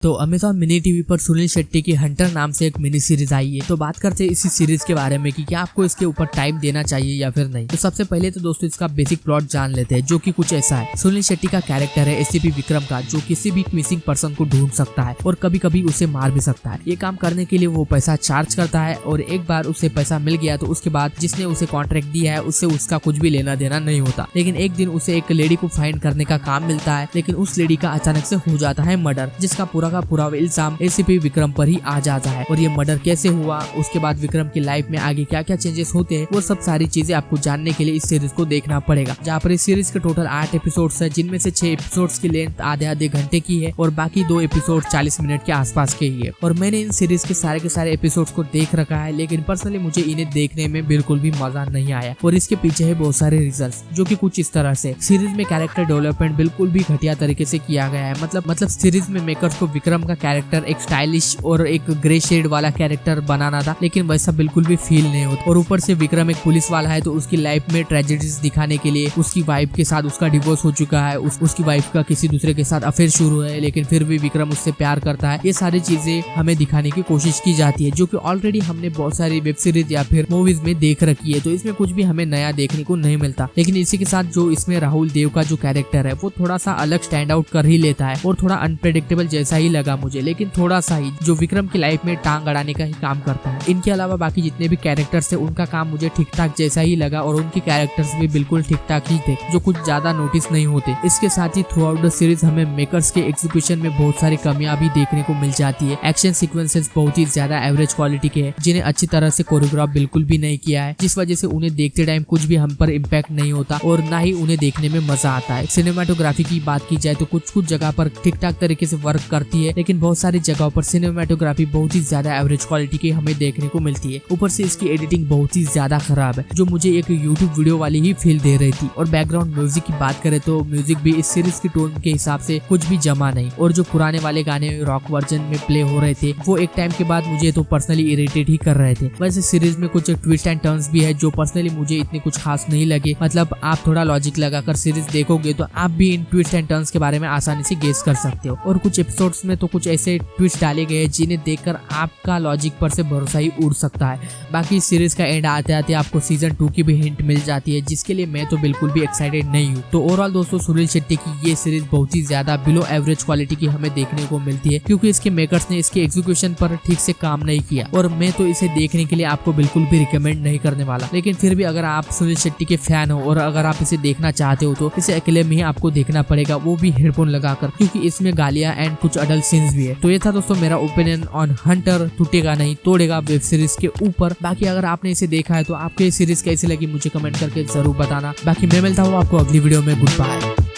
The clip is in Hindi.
तो अमेज़ॉन मिनी टीवी पर सुनील शेट्टी की हंटर नाम से एक मिनी सीरीज आई है। तो बात करते हैं इसी सीरीज के बारे में कि क्या आपको इसके ऊपर टाइम देना चाहिए या फिर नहीं। तो सबसे पहले तो दोस्तों इसका बेसिक प्लॉट जान लेते हैं, जो कि कुछ ऐसा है। सुनील शेट्टी का कैरेक्टर है एसीपी विक्रम का, जो किसी भी मिसिंग पर्सन को ढूंढ सकता है और कभी कभी उसे मार भी सकता है। ये काम करने के लिए वो पैसा चार्ज करता है और एक बार उसे पैसा मिल गया तो उसके बाद जिसने उसे कॉन्ट्रैक्ट दिया है उससे उसका कुछ भी लेना देना नहीं होता। लेकिन एक दिन उसे एक लेडी को फाइंड करने का काम मिलता है, लेकिन उस लेडी का अचानक से हो जाता है मर्डर, जिसका पूरा का पूरा इल्जाम एसीपी विक्रम पर ही आ जाता है। और ये मर्डर कैसे हुआ, उसके बाद विक्रम की लाइफ में आगे क्या क्या चेंजेस होते हैं, वो सब सारी चीजें आपको जानने के लिए इस सीरीज को देखना पड़ेगा। जहाँ पर इस सीरीज के टोटल 8 एपिसोड्स है, जिनमें से 6 एपिसोड्स की लेंथ आधे घंटे की है और बाकी 2 एपिसोड 40 मिनट के आसपास के ही है। और मैंने इन सीरीज के सारे एपिसोड्स को देख रखा है, लेकिन पर्सनली मुझे इन्हें देखने में बिल्कुल भी मजा नहीं आया। और इसके पीछे है बहुत सारे रीजंस, जो कि कुछ इस तरह से। सीरीज में कैरेक्टर डेवलपमेंट बिल्कुल भी घटिया तरीके से किया गया है। मतलब सीरीज में मेकर्स को विक्रम का कैरेक्टर एक स्टाइलिश और एक ग्रे शेड वाला कैरेक्टर बनाना था, लेकिन वैसा बिल्कुल भी फील नहीं होता। और ऊपर से विक्रम एक पुलिस वाला है, तो उसकी लाइफ में ट्रेजेडीज दिखाने के लिए उसकी वाइफ के साथ उसका डिवोर्स हो चुका है, उसकी वाइफ का किसी दूसरे के साथ अफेयर शुरू है, लेकिन फिर भी विक्रम उससे प्यार करता है। ये सारी चीजें हमें दिखाने की कोशिश की जाती है, जो कि ऑलरेडी हमने बहुत सारी वेब सीरीज या फिर मूवीज में देख रखी है। तो इसमें कुछ भी हमें नया देखने को नहीं मिलता। लेकिन इसी के साथ जो इसमें राहुल देव का जो कैरेक्टर है वो थोड़ा सा अलग स्टैंड आउट कर ही लेता है और थोड़ा अनप्रेडिक्टेबल जैसा ही लगा मुझे, लेकिन थोड़ा सा ही, जो विक्रम की लाइफ में टांग अड़ाने का ही काम करता है। इनके अलावा बाकी जितने भी कैरेक्टर्स थे उनका काम मुझे ठीक ठाक जैसा ही लगा और उनके कैरेक्टर्स भी बिल्कुल ठीक ठाक ही थे, जो कुछ ज्यादा नोटिस नहीं होते। इसके साथ ही थ्रू आउट द सीरीज हमें मेकर्स के एग्जीक्यूशन में बहुत सारी कमियां भी देखने को मिल जाती है। एक्शन सीक्वेंसेस बहुत ही ज्यादा एवरेज क्वालिटी के हैं, जिन्हें अच्छी तरह से कोरियोग्राफ बिल्कुल भी नहीं किया है, जिस वजह से उन्हें देखते टाइम कुछ भी हम पर इम्पैक्ट नहीं होता और ना ही उन्हें देखने में मजा आता है। सिनेमाटोग्राफी की बात की जाए तो कुछ जगह पर ठीक ठाक तरीके से वर्क करती है, लेकिन बहुत सारी जगहों पर सिनेमाटोग्राफी बहुत ही ज्यादा एवरेज क्वालिटी की हमें देखने को मिलती है। ऊपर से इसकी एडिटिंग बहुत ही ज्यादा खराब है, जो मुझे एक यूट्यूब वीडियो वाली ही फील दे रही थी। और बैकग्राउंड म्यूजिक की बात करें तो म्यूजिक भी इस सीरीज की टोन के हिसाब से कुछ भी जमा नहीं। और जो पुराने वाले गाने रॉक वर्जन में प्ले हो रहे थे वो एक टाइम के बाद मुझे तो पर्सनली इरिटेट ही कर रहे थे। वैसे सीरीज में कुछ ट्विस्ट एंड टर्न्स भी है, जो पर्सनली मुझे इतने कुछ खास नहीं लगे। मतलब आप थोड़ा लॉजिक लगाकर सीरीज देखोगे तो आप भी इन ट्विस्ट एंड टर्न्स के बारे में आसानी से गेस कर सकते हो। और कुछ एपिसोड्स में तो कुछ ऐसे ट्विस्ट डाले गए जिन्हें देखकर आपका लॉजिक पर से भरोसा ही उड़ सकता है। बाकी सीरीज का एंड आते आते आपको सीजन 2 की भी हिंट मिल जाती है, जिसके लिए मैं तो बिल्कुल भी एक्साइटेड नहीं हूँ। तो ओवरऑल दोस्तों सुनील शेट्टी की ये सीरीज बहुत ही ज्यादा बिलो एवरेज क्वालिटी की हमें देखने को मिलती है, क्योंकि इसके मेकर्स ने इसके एग्जीक्यूशन पर ठीक से काम नहीं किया। और मैं तो इसे देखने के लिए आपको बिल्कुल भी रिकमेंड नहीं करने वाला। लेकिन फिर भी अगर आप सुनील शेट्टी के फैन हो और अगर आप इसे देखना चाहते हो तो इसे अकेले में ही आपको देखना पड़ेगा, वो भी हेडफोन लगाकर, क्योंकि इसमें गालियां एंड कुछ अडल्ट सीन्स भी है। तो ये था दोस्तों मेरा ओपिनियन ऑन हंटर टूटेगा नहीं तोड़ेगा वेब सीरीज के ऊपर। बाकी अगर आपने इसे देखा है तो आपको ये सीरीज कैसी लगी मुझे कमेंट करके जरूर बताना। बाकी मैं मिलता हूँ आपको अगली वीडियो में। Good bye.